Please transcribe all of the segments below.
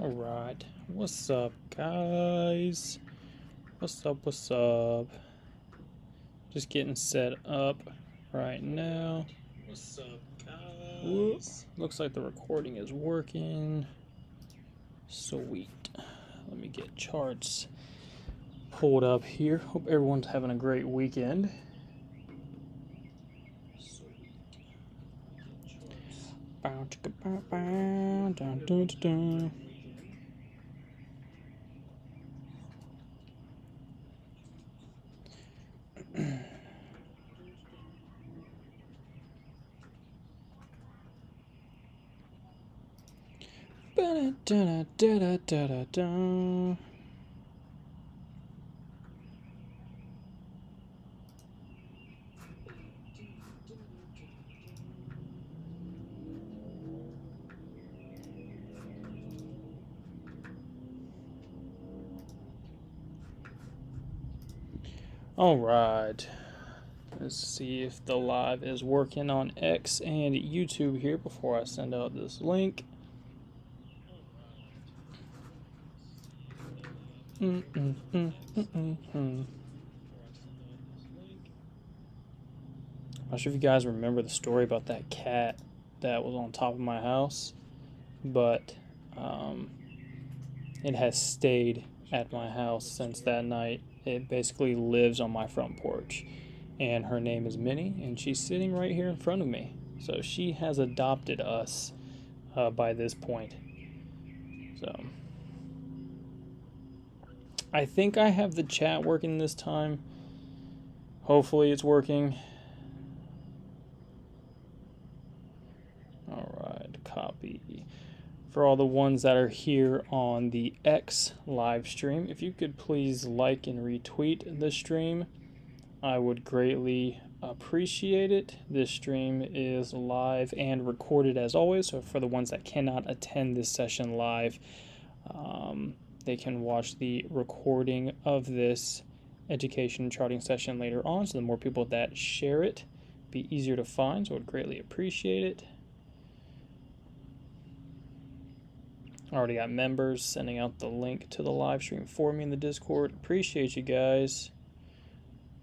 Alright, what's up, guys? What's up, what's up? Just getting set up right now. What's up, guys? Whoop. Looks like the recording is working. Sweet. Let me get charts pulled up here. Hope everyone's having a great weekend. Bow, chicka, bow, bow, dun, dun, dun, dun. Ba-da-da-da-da-da-da. All right. Let's see if the live is working on X and YouTube here before I send out this link. Not sure if you guys remember the story about that cat that was on top of my house, but it has stayed at my house since that night. It basically lives on my front porch, and her name is Minnie, and she's sitting right here in front of me. So she has adopted us by this point. So I think I have the chat working this time. Hopefully it's working. Alright, copy. For all the ones that are here on the X live stream, if you could please like and retweet the stream, I would greatly appreciate it. This stream is live and recorded as always, so for the ones that cannot attend this session live, they can watch the recording of this education charting session later on. So the more people that share it, be easier to find, so I would greatly appreciate it. Already got members sending out the link to the live stream for me in the Discord. Appreciate you guys.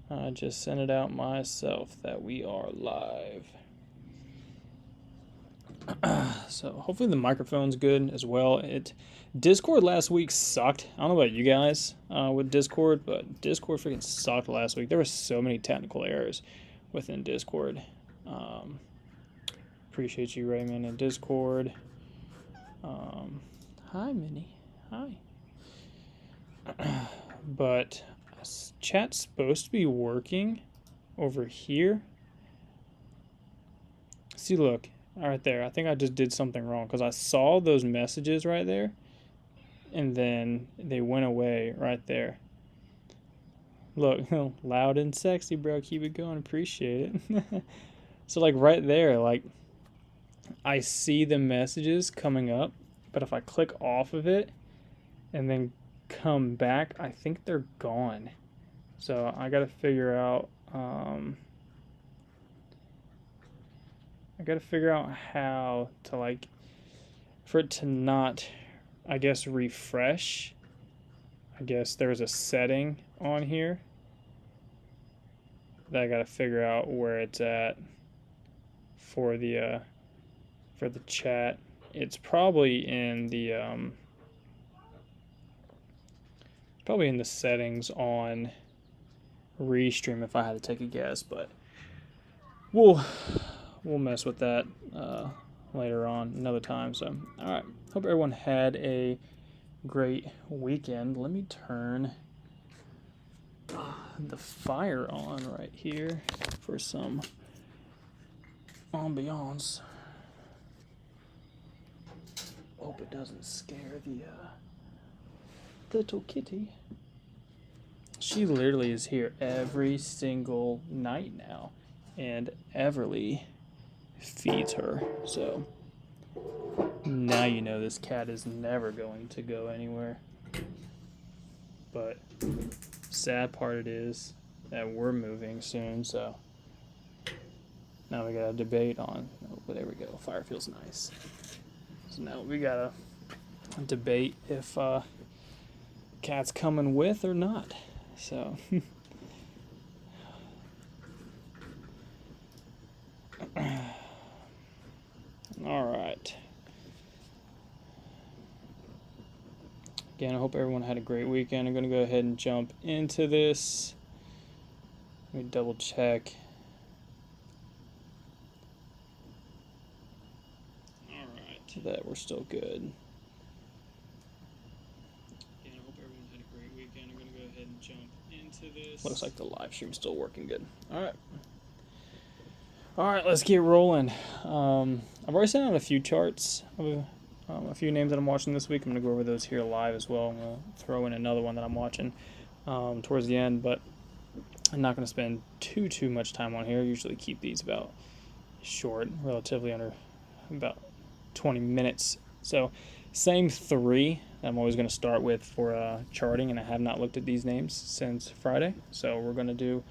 I just sent it out myself that we are live. So hopefully the microphone's good as well. Discord last week sucked. I don't know about you guys with Discord, but Discord freaking sucked last week. There were so many technical errors within Discord. Appreciate you, Raymond, in Discord. Hi, Minnie. Hi. But chat's supposed to be working over here. See, look. Right there. I think I just did something wrong because I saw those messages right there and then they went away right there. Look, loud and sexy, bro. Keep it going. Appreciate it. So, like, right there, like, I see the messages coming up, but if I click off of it and then come back, I think they're gone. So, I got to figure out how to, like, for it to not, I guess, refresh. I guess there's a setting on here that I got to figure out where it's at for the chat. It's probably in the settings on Restream if I had to take a guess, but we'll mess with that later on another time. So, all right. Hope everyone had a great weekend. Let me turn the fire on right here for some ambiance. Hope it doesn't scare the little kitty. She literally is here every single night now, and Everly feeds her. So now you know this cat is never going to go anywhere. But sad part it is that we're moving soon, so now we got a debate on. Oh, there we go. Fire feels nice. So now we gotta debate if cat's coming with or not. So all right. Again, I hope everyone had a great weekend. I'm going to go ahead and jump into this. Let me double check. All right, that we're still good. Again, I hope everyone had a great weekend. I'm going to go ahead and jump into this. Looks like the live stream's still working good. All right. All right, let's get rolling. I've already sent out a few charts of a few names that I'm watching this week. I'm going to go over those here live as well. I'm going to throw in another one that I'm watching towards the end, but I'm not going to spend too much time on here. I usually keep these about short, relatively under about 20 minutes. So same three that I'm always going to start with for charting, and I have not looked at these names since Friday. So we're going to do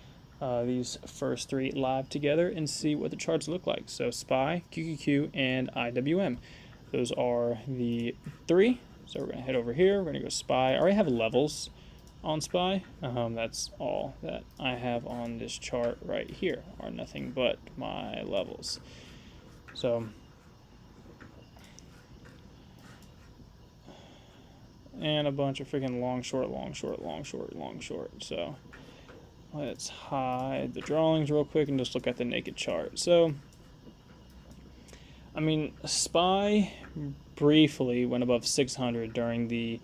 these first three live together and see what the charts look like. So SPY, QQQ, and IWM. Those are the three. So we're going to head over here. We're going to go SPY. I already have levels on SPY. That's all that I have on this chart right here, are nothing but my levels. So, and a bunch of freaking long, short, long, short, long, short, long, short. So let's hide the drawings real quick and just look at the naked chart. So, I mean, SPY briefly went above 600 during the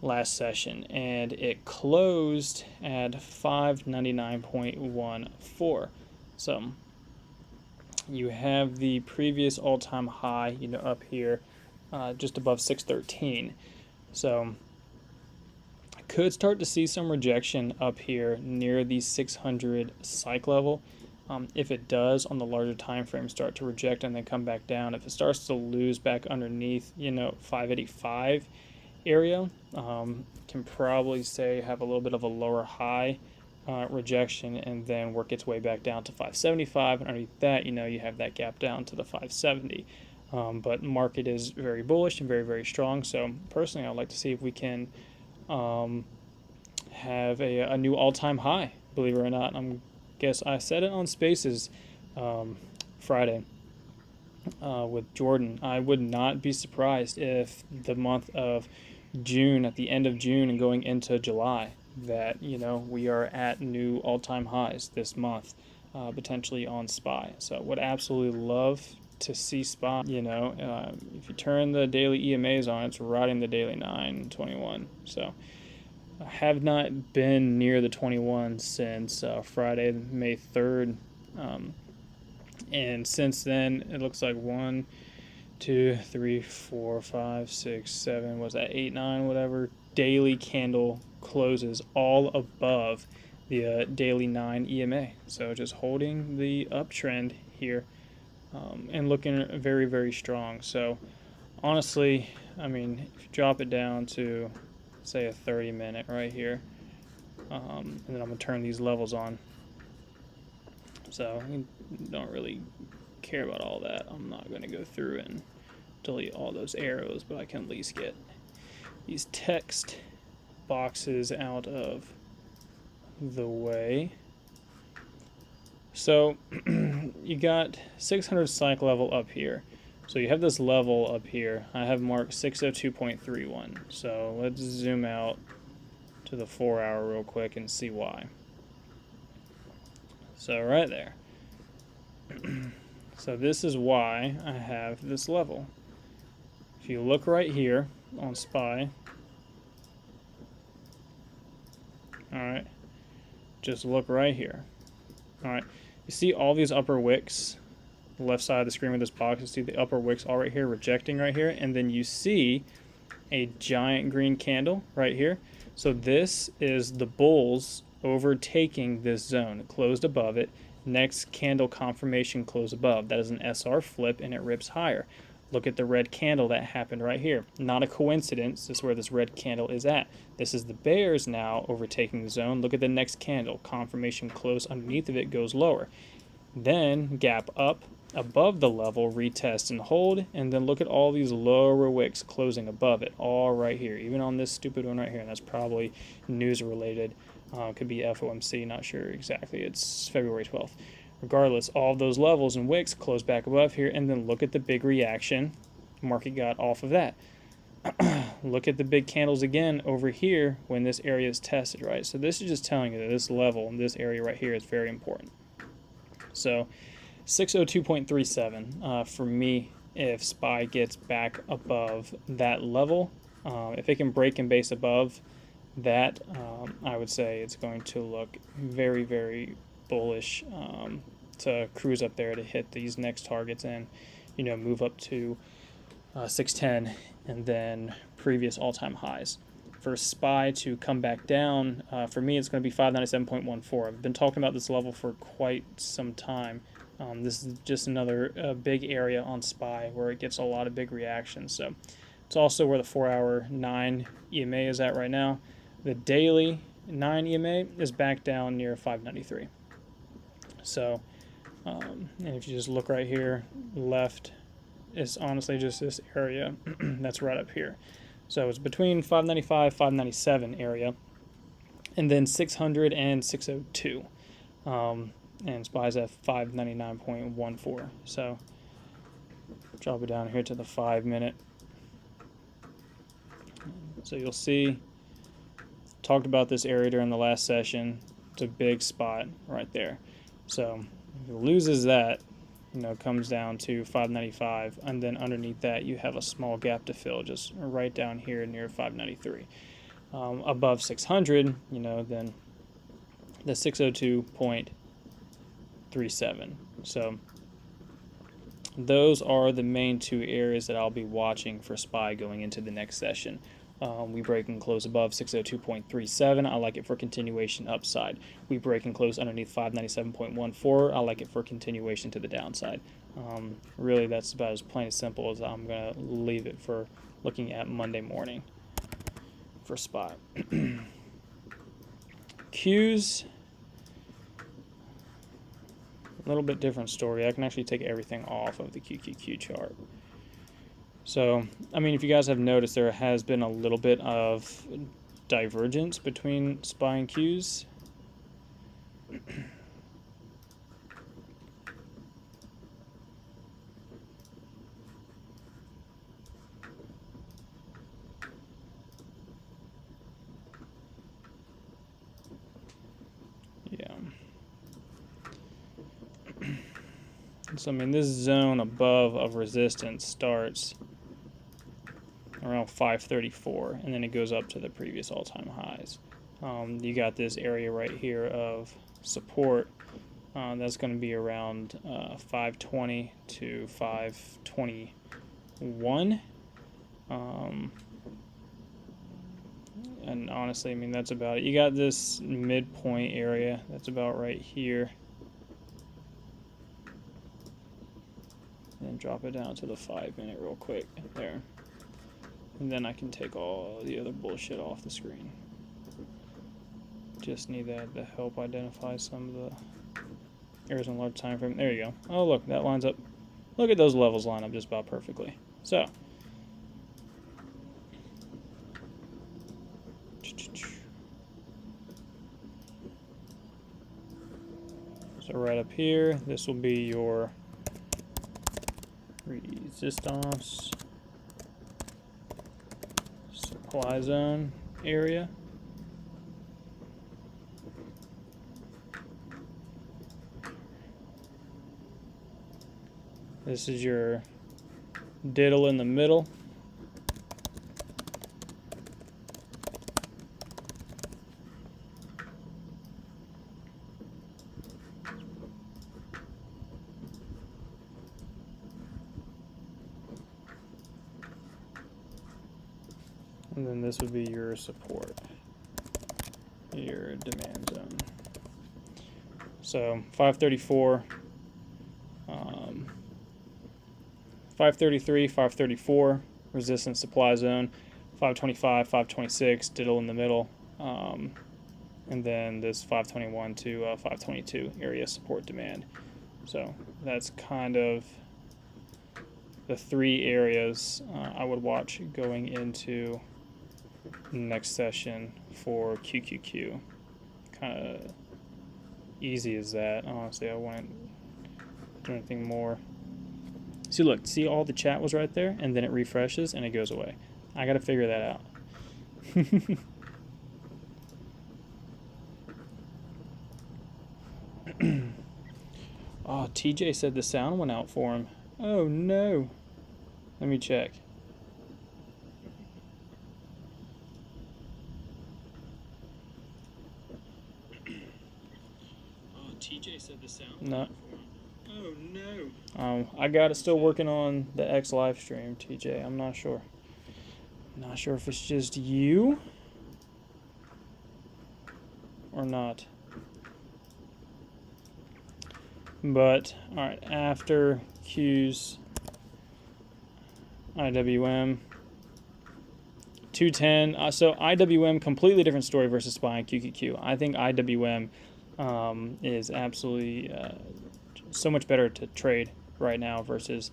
last session, and it closed at 599.14. So you have the previous all-time high, up here, just above 613. So I could start to see some rejection up here near the 600 psych level. If it does, on the larger time frame, start to reject and then come back down, if it starts to lose back underneath, 585 area, can probably say have a little bit of a lower high rejection and then work its way back down to 575, and underneath that, you have that gap down to the 570. But market is very bullish and very, very strong. So personally, I'd like to see if we can have a new all-time high, believe it or not. Guess I said it on Spaces Friday with Jordan. I would not be surprised if the month of June, at the end of June and going into July, that we are at new all-time highs this month, potentially on SPY. So would absolutely love to see SPY. If you turn the daily EMAs on, it's riding the daily 921. So I have not been near the 21 since Friday, May 3rd. And since then, it looks like 1, 2, 3, 4, 5, 6, 7, was that 8, 9, whatever, daily candle closes all above the daily 9 EMA. So just holding the uptrend here and looking very, very strong. So honestly, I mean, if you drop it down to, say, a 30-minute right here, and then I'm going to turn these levels on. So I don't really care about all that. I'm not going to go through and delete all those arrows, but I can at least get these text boxes out of the way. So you got 600 psych level up here. So you have this level up here. I have marked 602.31. So let's zoom out to the 4-hour real quick and see why. So right there. So this is why I have this level. If you look right here on SPY, alright, just look right here. Alright, you see all these upper wicks, the left side of the screen with this box, you see the upper wicks all right here, rejecting right here, and then you see a giant green candle right here. So this is the bulls overtaking this zone. It closed above it. Next candle confirmation close above. That is an SR flip and it rips higher. Look at the red candle that happened right here. Not a coincidence. This is where this red candle is at. This is the bears now overtaking the zone. Look at the next candle. Confirmation close underneath of it goes lower. Then gap up, above the level, retest and hold, and then look at all these lower wicks closing above it, all right here, even on this stupid one right here, and that's probably news related. Could be FOMC, not sure exactly. It's February 12th. Regardless, all of those levels and wicks close back above here, and then look at the big reaction market got off of that. Look at the big candles again over here when this area is tested, right? So this is just telling you that this level in this area right here is very important. So 602.37 for me, if SPY gets back above that level, if it can break and base above that, I would say it's going to look very, very bullish to cruise up there to hit these next targets and, you know, move up to 610 and then previous all-time highs. For SPY to come back down, for me it's going to be 597.14. I've been talking about this level for quite some time. This is just another big area on SPY where it gets a lot of big reactions. So it's also where the 4-hour 9 EMA is at right now. The daily 9 EMA is back down near 593. So, and if you just look right here, left, it's honestly just this area that's right up here. So it's between 595, 597 area, and then 600 and 602. And SPY's at 599.14. So drop it down here to the 5 minute. So you'll see, talked about this area during the last session. It's a big spot right there. So if it loses that, you know, comes down to 595, and then underneath that you have a small gap to fill just right down here near 593. Above 600, you know, then the 602.37. So those are the main two areas that I'll be watching for SPY going into the next session. We break and close above 602.37. I like it for continuation upside. We break and close underneath 597.14. I like it for continuation to the downside. Really, that's about as plain and simple as I'm going to leave it for looking at Monday morning for SPY. Qs, a little bit different story. I can actually take everything off of the QQQ chart. So, I mean, if you guys have noticed, there has been a little bit of divergence between SPY and Qs. Yeah. So, I mean, this zone above of resistance starts around 534, and then it goes up to the previous all-time highs. You got this area right here of support. That's going to be around 520 to 521. And honestly, I mean, that's about it. You got this midpoint area. That's about right here. And drop it down to the 5 minute real quick there. And then I can take all the other bullshit off the screen. Just need that to help identify some of the areas in large time frame. There you go. Oh, look, that lines up. Look at those levels line up just about perfectly. So right up here, this will be your resistance supply zone area. This is your diddle in the middle. And then this would be your support, your demand zone. So 534, 533, 534, resistance supply zone, 525, 526, diddle in the middle, and then this 521 to 522 area support demand. So that's kind of the three areas I would watch going into next session for QQQ. Kind of easy as that. Honestly, I wouldn't do anything more. See, look, see all the chat was right there, and then it refreshes and it goes away. I got to figure that out. Oh, TJ said the sound went out for him. Oh no. Let me check. Oh, TJ said the sound went out for him. Oh no. I got it still working on the X live stream, TJ. I'm not sure. Not sure if it's just you or not. But, alright, after Q's IWM 210. So IWM, completely different story versus SPY and QQQ. I think IWM is absolutely so much better to trade right now versus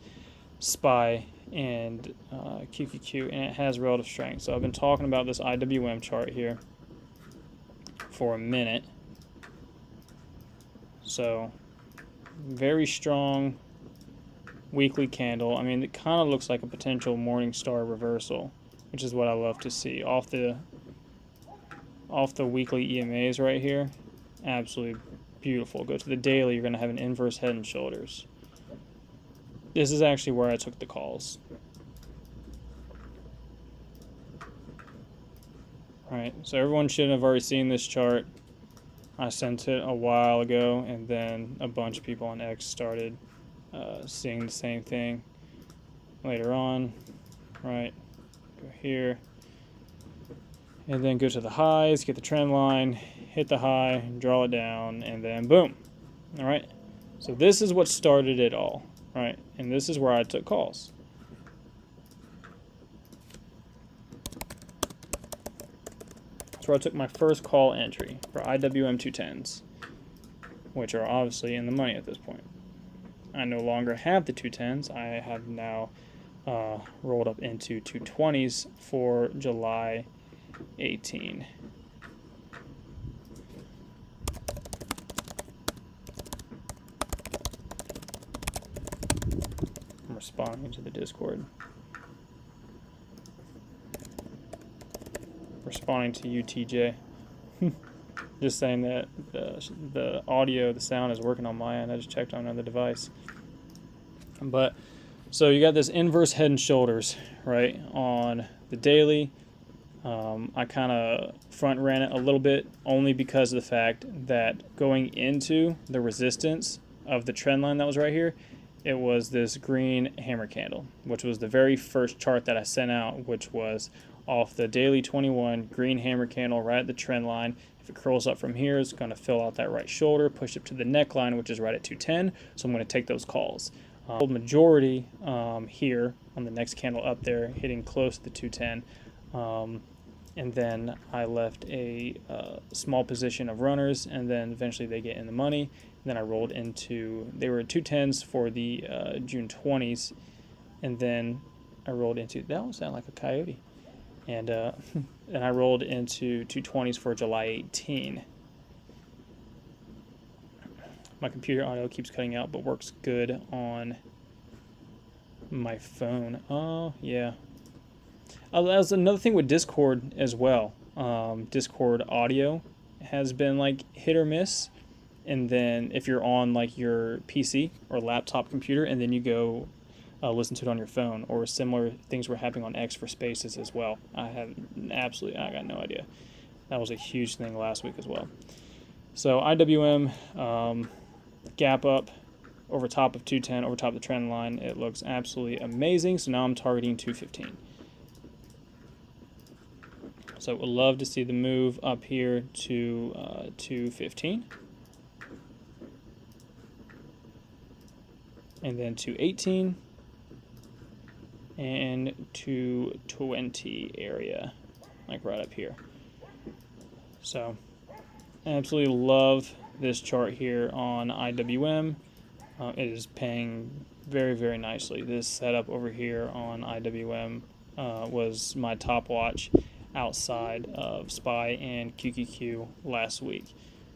SPY and QQQ, and it has relative strength. So I've been talking about this IWM chart here for a minute. So very strong weekly candle. I mean, it kind of looks like a potential Morningstar reversal, which is what I love to see off the weekly EMAs right here. Absolutely beautiful. Go to the daily, you're going to have an inverse head and shoulders. This is actually where I took the calls. Alright, so everyone should have already seen this chart. I sent it a while ago, and then a bunch of people on X started seeing the same thing later on. Right, go here, and then go to the highs, get the trend line, hit the high, draw it down, and then boom. All right, so this is what started it all, right? And this is where I took calls. That's where I took my first call entry for IWM 210s, which are obviously in the money at this point. I no longer have the 210s. I have now rolled up into 220s for July 18. I'm responding to the Discord. Responding to you, TJ. Just saying that the audio, the sound is working on my end. I just checked on another device. But so you got this inverse head and shoulders, right, on the daily. I kind of front ran it a little bit only because of the fact that going into the resistance of the trend line that was right here, it was this green hammer candle, which was the very first chart that I sent out, which was off the daily 21 green hammer candle right at the trend line. If it curls up from here, it's going to fill out that right shoulder, push up to the neckline, which is right at 210. So I'm going to take those calls. Majority here on the next candle up there, hitting close to the 210. And then I left a small position of runners, and then eventually they get in the money. And then I rolled into, they were 210s for the June 20s, and then I rolled into, that one sounded like a coyote. And and I rolled into 220s for July 18. My computer audio keeps cutting out, but works good on my phone. Oh, yeah. That's another thing with Discord as well. Discord audio has been like hit or miss. And then if you're on like your PC or laptop computer, and then you go listen to it on your phone, or similar things were happening on X for Spaces as well. I got no idea. That was a huge thing last week as well. So IWM gap up over top of 210, over top of the trend line. It looks absolutely amazing. So now I'm targeting 215. So would love to see the move up here to 215. And then 218. And 220 area, like right up here. So absolutely love this chart here on IWM. It is paying very, very nicely. This setup over here on IWM was my top watch outside of SPY and QQQ last week.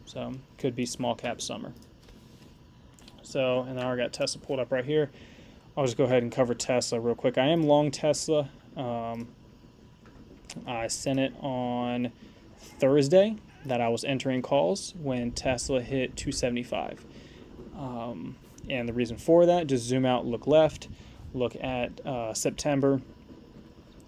So could be small cap summer. So, and then I got Tesla pulled up right here. I'll just go ahead and cover Tesla real quick. I am long Tesla. I sent it on Thursday that I was entering calls when Tesla hit 275. And the reason for that, just zoom out, look left, look at September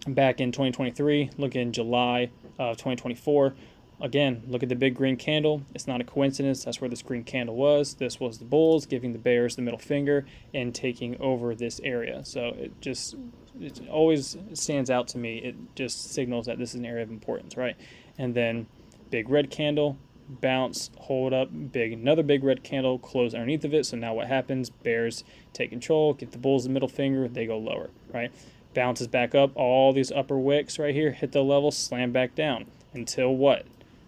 back in 2023, look in July of 2024. Again, look at the big green candle. It's not a coincidence. That's where this green candle was. This was the bulls giving the bears the middle finger and taking over this area. So it always stands out to me. It just signals that this is an area of importance, right? And then big red candle, bounce, hold up, another big red candle, close underneath of it. So now what happens? Bears take control, get the bulls the middle finger, they go lower, right? Bounces back up, all these upper wicks right here hit the level, slam back down until what?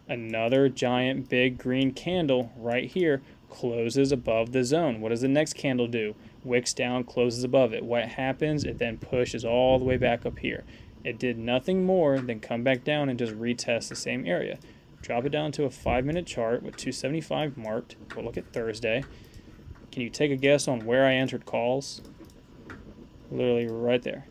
Another giant big green candle right here closes above the zone. What does the next candle do? Wicks down, closes above it. What happens? It then pushes all the way back up here. It did nothing more than come back down and just retest the same area. Drop it down to a 5-minute chart with 275 marked. We'll look at Thursday. Can you take a guess on where I entered calls? Literally right there.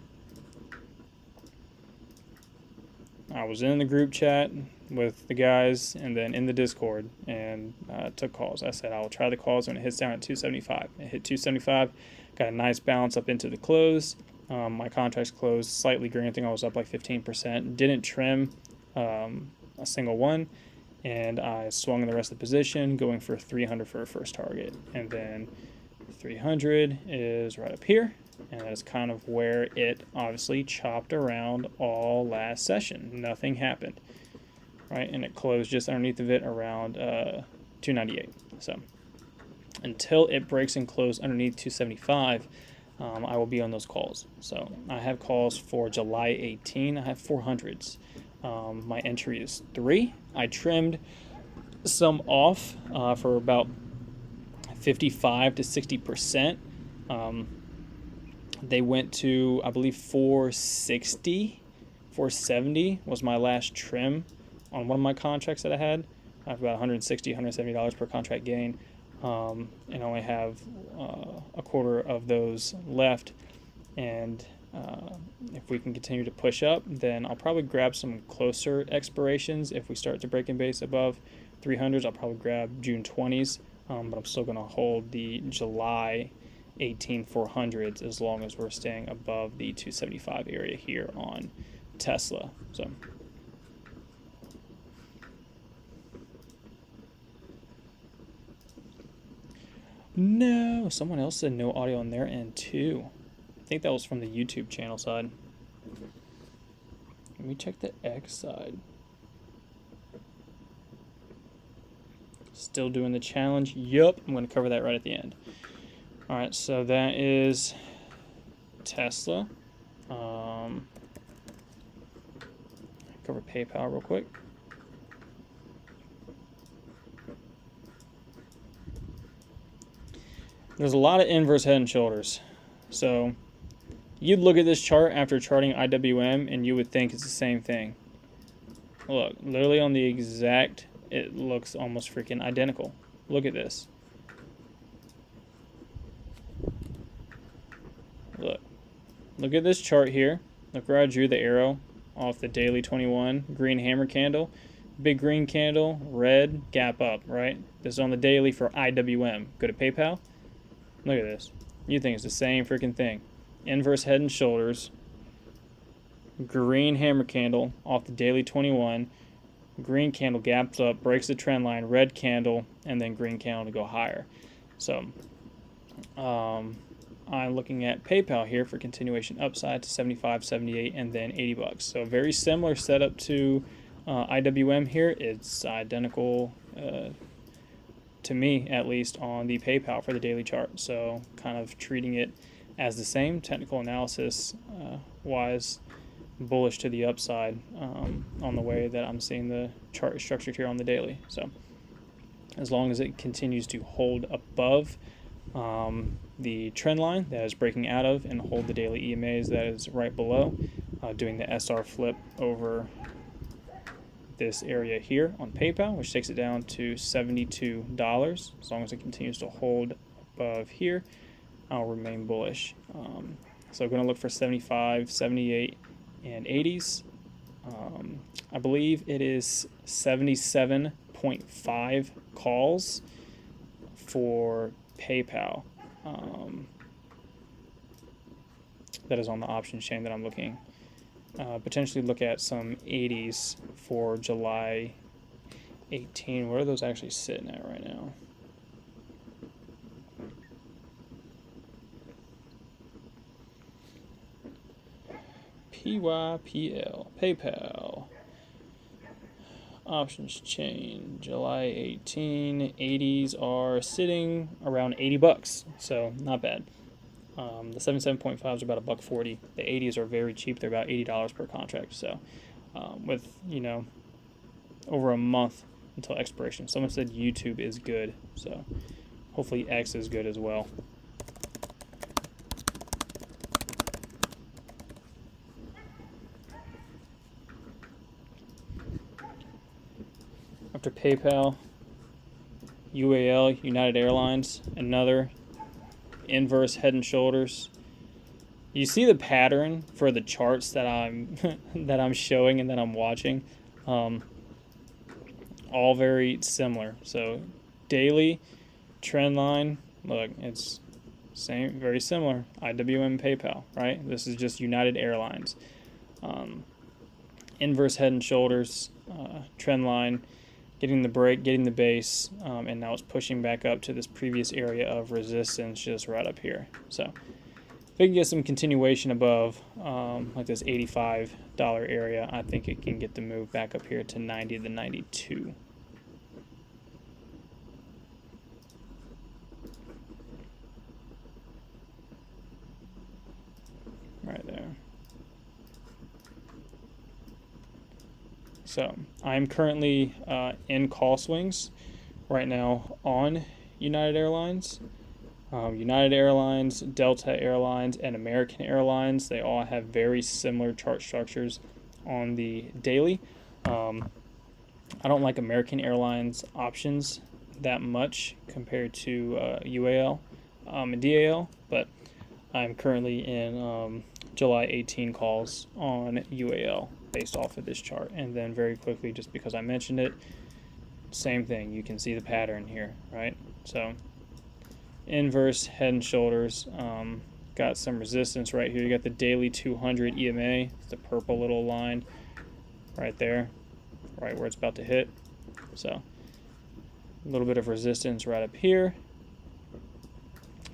I was in the group chat with the guys and then in the Discord and took calls. I said I will try the calls when it hits down at 275. It hit 275, got a nice bounce up into the close. My contracts closed slightly green. I think I was up like 15%. Didn't trim a single one, and I swung in the rest of the position, going for 300 for a first target. And then 300 is right up here, and that's kind of where it obviously chopped around all last session. Nothing happened, right? And it closed just underneath of it around 298. So until it breaks and close underneath 275, I will be on those calls. So I have calls for July 18. I have 400s. My entry is 3. I trimmed some off for about 55 to 60%. They went to, I believe, 460, 470 was my last trim on one of my contracts that I had. I have about $160, $170 per contract gain, and I only have a quarter of those left. And if we can continue to push up, then I'll probably grab some closer expirations. If we start to break and base above 300s, I'll probably grab June 20s, but I'm still going to hold the July 18 400s as long as we're staying above the 275 area here on Tesla. So no, someone else said no audio on their end too. I think that was from the YouTube channel side. Let me check the X side. Still doing the challenge. Yup, I'm going to cover that right at the end. All right, so that is Tesla. Cover PayPal real quick. There's a lot of inverse head and shoulders. So you'd look at this chart after charting IWM and you would think it's the same thing. Look, literally on the exact, it looks almost freaking identical. Look at this. Look at this chart here. Look where I drew the arrow off the daily 21 green hammer candle. Big green candle, red, gap up, right? This is on the daily for IWM. Go to PayPal. Look at this. You think it's the same freaking thing. Inverse head and shoulders. Green hammer candle off the daily 21. Green candle gaps up, breaks the trend line, red candle, and then green candle to go higher. So I'm looking at PayPal here for continuation upside to 75, 78, and then $80. So very similar setup to IWM here. It's identical to me, at least, on the PayPal for the daily chart. So kind of treating it as the same, technical analysis wise, bullish to the upside on the way that I'm seeing the chart structured here on the daily. So as long as it continues to hold above the trend line that is breaking out of and hold the daily EMAs that is right below, doing the SR flip over this area here on PayPal, which takes it down to $72. As long as it continues to hold above here, I'll remain bullish. So I'm going to look for 75, 78, and 80s. I believe it is 77.5 calls for PayPal. That is on the options chain that I'm looking. Potentially look at some 80s for July 18. Where are those actually sitting at right now? PYPL, PayPal, options chain, July 18, 80s are sitting around $80, so not bad. The 77.5s are about $1.40. The 80s are very cheap. They're about $80 per contract. So with, over a month until expiration. Someone said YouTube is good. So hopefully X is good as well. After PayPal, UAL, United Airlines, another inverse head and shoulders. You see the pattern for the charts that I'm that I'm showing and that I'm watching, all very similar. So daily trend line, look, it's same, very similar. IWM, PayPal, right? This is just United Airlines. Inverse head and shoulders, trend line, getting the break, getting the base, and now it's pushing back up to this previous area of resistance just right up here. So if we can get some continuation above like this $85 area, I think it can get the move back up here to 90 to 92. Right there. So I'm currently in call swings right now on United Airlines. United Airlines, Delta Airlines, and American Airlines, they all have very similar chart structures on the daily. I don't like American Airlines options that much compared to UAL and DAL, but I'm currently in July 18 calls on UAL based off of this chart. And then very quickly, just because I mentioned it, same thing. You can see the pattern here, right? So inverse head and shoulders, got some resistance right here. You got the daily 200 EMA, it's the purple little line right there, right where it's about to hit. So a little bit of resistance right up here,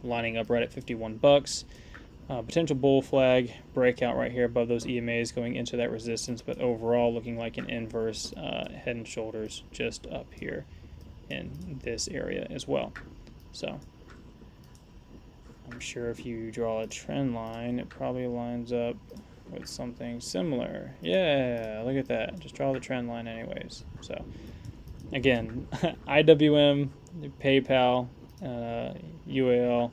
lining up right at $51. Potential bull flag breakout right here above those EMAs going into that resistance, but overall looking like an inverse head and shoulders just up here in this area as well. So I'm sure if you draw a trend line, it probably lines up with something similar. Yeah, look at that. Just draw the trend line anyways. So again, IWM, PayPal, UAL,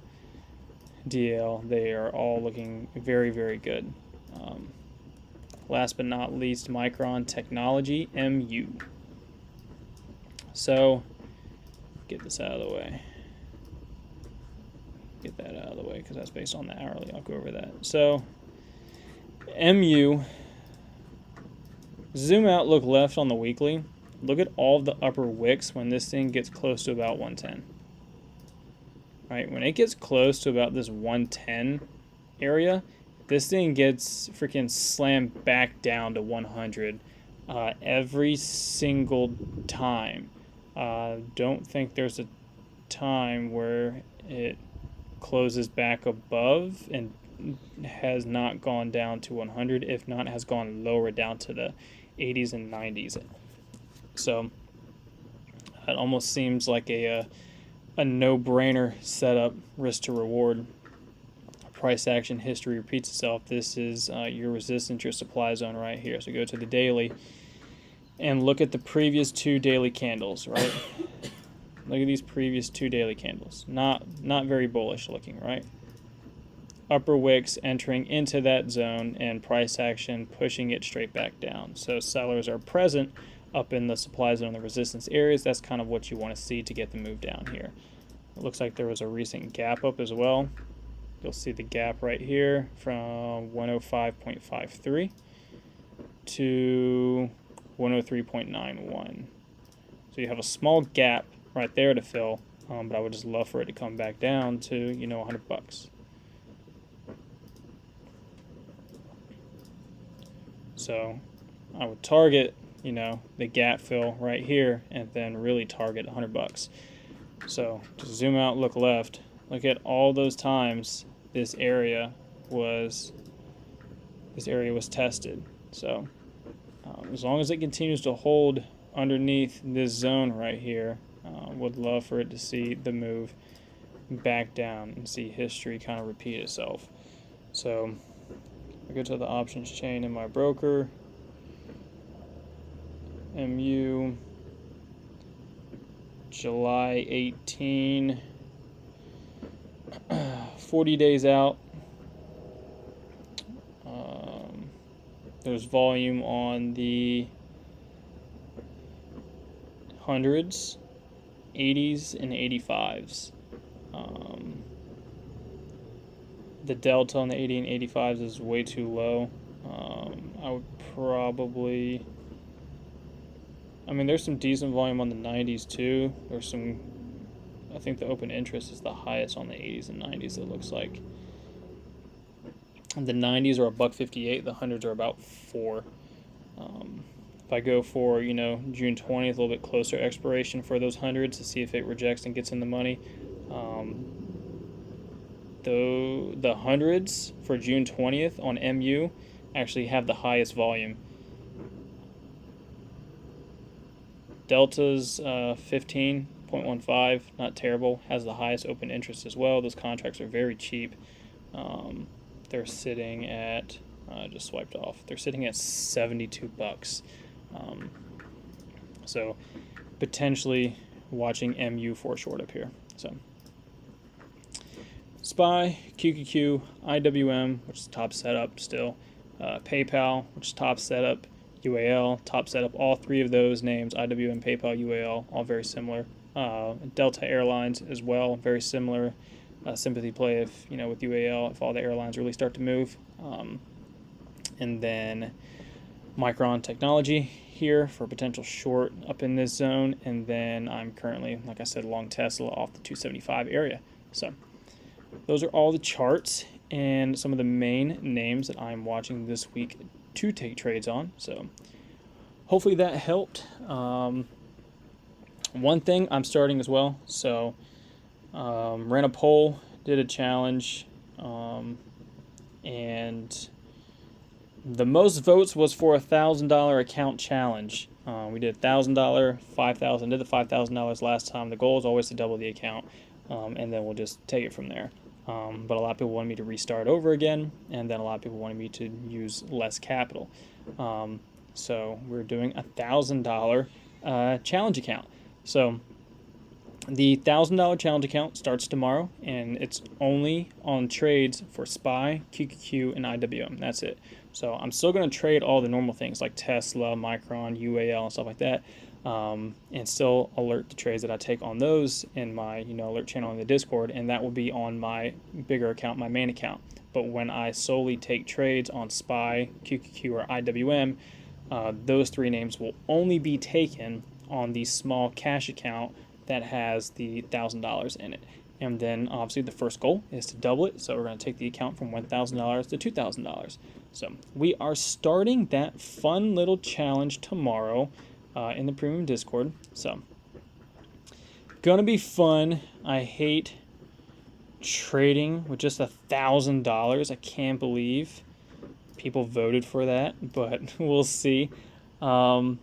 DL, they are all looking very, very good. Last but not least, Micron Technology, MU. So, get this out of the way. Get that out of the way because that's based on the hourly. I'll go over that. So, MU, zoom out, look left on the weekly. Look at all of the upper wicks when this thing gets close to about 110. Right, when it gets close to about this 110 area, this thing gets freaking slammed back down to 100 every single time. Don't think there's a time where it closes back above and has not gone down to 100. If not, it has gone lower down to the 80s and 90s. So it almost seems like a no-brainer setup, risk to reward. Price action history repeats itself. This is your resistance, your supply zone right here. So go to the daily and look at the previous two daily candles, right? Look at these previous 2 daily candles. Not very bullish looking, right? Upper wicks entering into that zone and price action pushing it straight back down. So sellers are present up in the supply zone, the resistance areas. That's kind of what you want to see to get the move down here. It looks like there was a recent gap up as well. You'll see the gap right here from 105.53 to 103.91. So you have a small gap right there to fill, but I would just love for it to come back down to, you know, $100. So I would target, you know, the gap fill right here and then really target $100. So just zoom out, look left, look at all those times this area was tested. So as long as it continues to hold underneath this zone right here, would love for it to see the move back down and see history kind of repeat itself. So I go to the options chain in my broker, MU, July 18, 40 days out. There's volume on the hundreds, 80s, and 85s. The delta on the 80 and 85s is way too low. I would probably, I mean, there's some decent volume on the 90s too. There's some, I think the open interest is the highest on the 80s and 90s, it looks like. The 90s are $1.58, the hundreds are about 4. If I go for, you know, June 20th, a little bit closer expiration for those hundreds to see if it rejects and gets in the money. Though the hundreds for June 20th on MU actually have the highest volume. Delta's 15.15, not terrible, has the highest open interest as well. Those contracts are very cheap. They're sitting at, just swiped off, they're sitting at $72. So potentially watching MU for short up here. So SPY, QQQ, IWM, which is top setup still, PayPal, which is top setup, UAL, top setup. All three of those names, IWM, PayPal, UAL, all very similar. Delta Airlines as well, very similar. Sympathy play if, you know, with UAL, if all the airlines really start to move. And then Micron Technology here for potential short up in this zone. And then I'm currently, like I said, long Tesla off the 275 area. So those are all the charts and some of the main names that I'm watching this week to take trades on. So hopefully that helped. One thing I'm starting as well. So ran a poll, did a challenge, and the most votes was for a $1,000 account challenge. We did $1,000, $5,000. Did the $5,000 last time. The goal is always to double the account, and then we'll just take it from there. But a lot of people wanted me to restart over again, and then a lot of people wanted me to use less capital. So we're doing a $1,000 challenge account. So the $1,000 challenge account starts tomorrow, and it's only on trades for SPY, QQQ, and IWM. That's it. So I'm still going to trade all the normal things like Tesla, Micron, UAL, and stuff like that, and still alert the trades that I take on those in my, you know, alert channel in the Discord, and that will be on my bigger account, my main account. But when I solely take trades on SPY, QQQ, or IWM, those three names will only be taken on the small cash account that has the $1,000 in it. And then obviously the first goal is to double it. So we're going to take the account from $1,000 to $2,000. So we are starting that fun little challenge tomorrow in the premium Discord. So gonna be fun. I hate trading with just $1,000. I can't believe people voted for that, but we'll see. I'm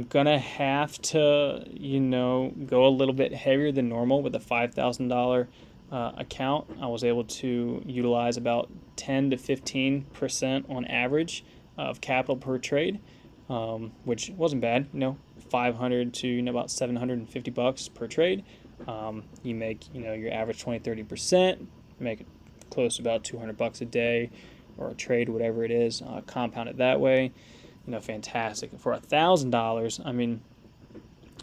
gonna have to, you know, go a little bit heavier than normal with a $5,000 account. I was able to utilize about 10 to 15% on average of capital per trade. which wasn't bad. 500 to about $750 per trade. You make your average 20-30%, make it close to about $200 a day or a trade, whatever it is. Compound it that way. Fantastic. For $1,000, I mean,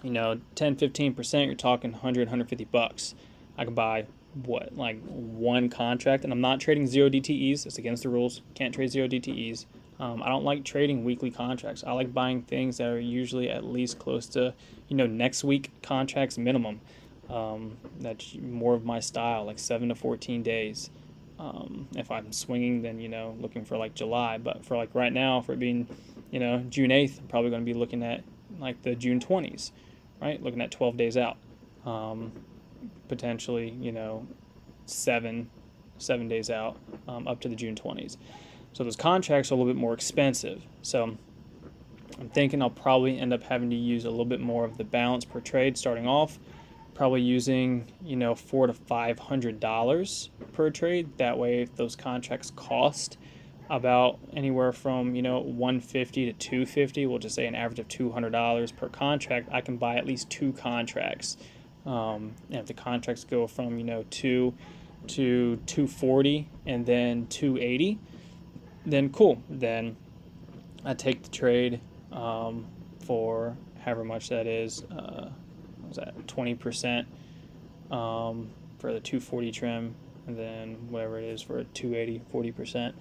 10-15%, you're talking $100-$150. I can buy like one contract, and I'm not trading 0 DTEs. It's against the rules. Can't trade 0 DTEs. I don't like trading weekly contracts. I like buying things that are usually at least close to next week contracts minimum. That's more of my style, like 7 to 14 days. If I'm swinging, then looking for like July. But for like right now, for it being June 8th, I'm probably going to be looking at like the June 20s, right? Looking at 12 days out. Potentially, 7 days out, up to the June 20s. So those contracts are a little bit more expensive. So I'm thinking I'll probably end up having to use a little bit more of the balance per trade starting off. Probably using $400 to $500 per trade. That way, if those contracts cost about anywhere from $150 to $250, we'll just say an average of $200 per contract, I can buy at least 2 contracts. And if the contracts go from 2 to 240 and then 280, then cool. Then I take the trade for however much that is. What was that, 20% for the 240 trim, and then whatever it is for a 280, 40%.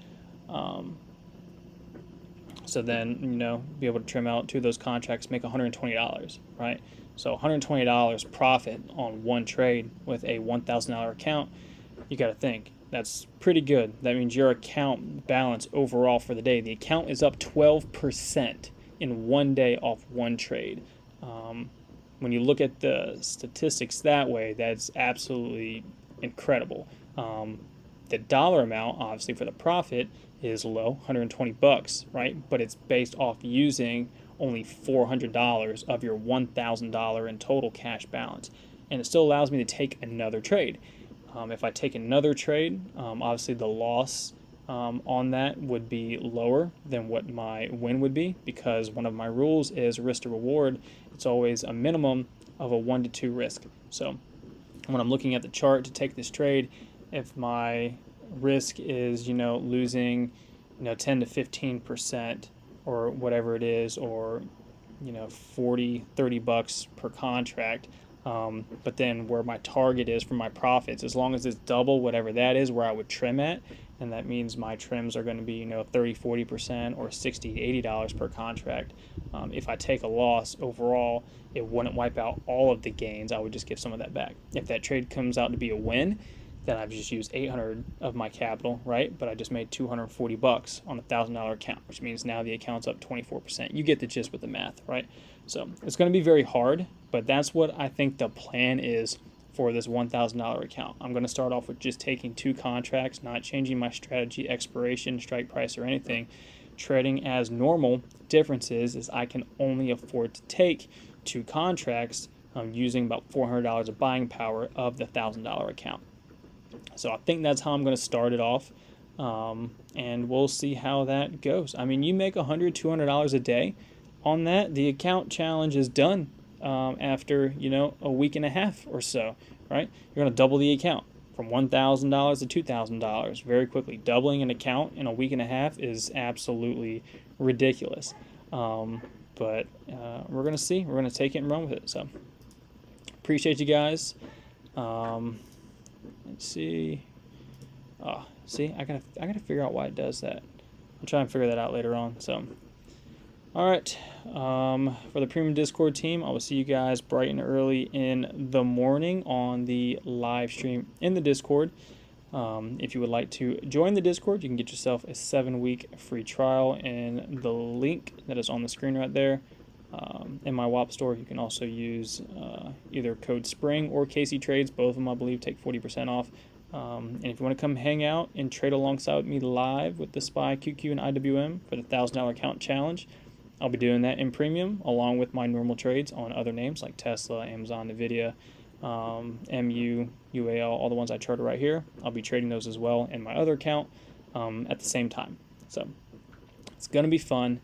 So then, be able to trim out 2 of those contracts, make $120, right? So $120 profit on one trade with a $1,000 account. You got to think, that's pretty good. That means your account balance overall for the day, the account is up 12% in one day off one trade. When you look at the statistics that way, that's absolutely incredible. The dollar amount, obviously, for the profit is low, $120, right? But it's based off using only $400 of your $1,000 in total cash balance. And it still allows me to take another trade. If I take another trade, obviously the loss on that would be lower than what my win would be, because one of my rules is risk to reward. It's always a minimum of a 1 to 2 risk. So when I'm looking at the chart to take this trade, if my risk is losing 10 to 15% or whatever it is, or $40-$30 per contract, but then where my target is for my profits, as long as it's double whatever that is where I would trim at, and that means my trims are going to be 30-40% or $60-$80 per contract. If I take a loss overall, it wouldn't wipe out all of the gains. I would just give some of that back. If that trade comes out to be a win, then I've just used $800 of my capital, right? But I just made $240 on a $1,000 account, which means now the account's up 24%. You get the gist with the math, right? So it's going to be very hard, but that's what I think the plan is for this $1,000 account. I'm going to start off with just taking 2 contracts, not changing my strategy, expiration, strike price, or anything. Trading as normal. Difference is I can only afford to take 2 contracts using about $400 of buying power of the $1,000 account. So I think that's how I'm going to start it off, and we'll see how that goes. I mean, you make $100, $200 a day on that. The account challenge is done after a week and a half or so, right? You're going to double the account from $1,000 to $2,000 very quickly. Doubling an account in a week and a half is absolutely ridiculous. But we're going to see. We're going to take it and run with it. So appreciate you guys. Let's see. See, I gotta figure out why it does that. I'll try and figure that out later on. So, all right. For the Premium Discord team, I will see you guys bright and early in the morning on the live stream in the Discord. If you would like to join the Discord, you can get yourself a 7-week free trial in the link that is on the screen right there. In my WAP store, you can also use either code SPRING or Casey Trades. Both of them, I believe, take 40% off. And if you want to come hang out and trade alongside me live with the SPY, QQ, and IWM for the $1,000 account challenge, I'll be doing that in Premium along with my normal trades on other names like Tesla, Amazon, NVIDIA, MU, UAL, all the ones I charted right here. I'll be trading those as well in my other account at the same time. So it's going to be fun.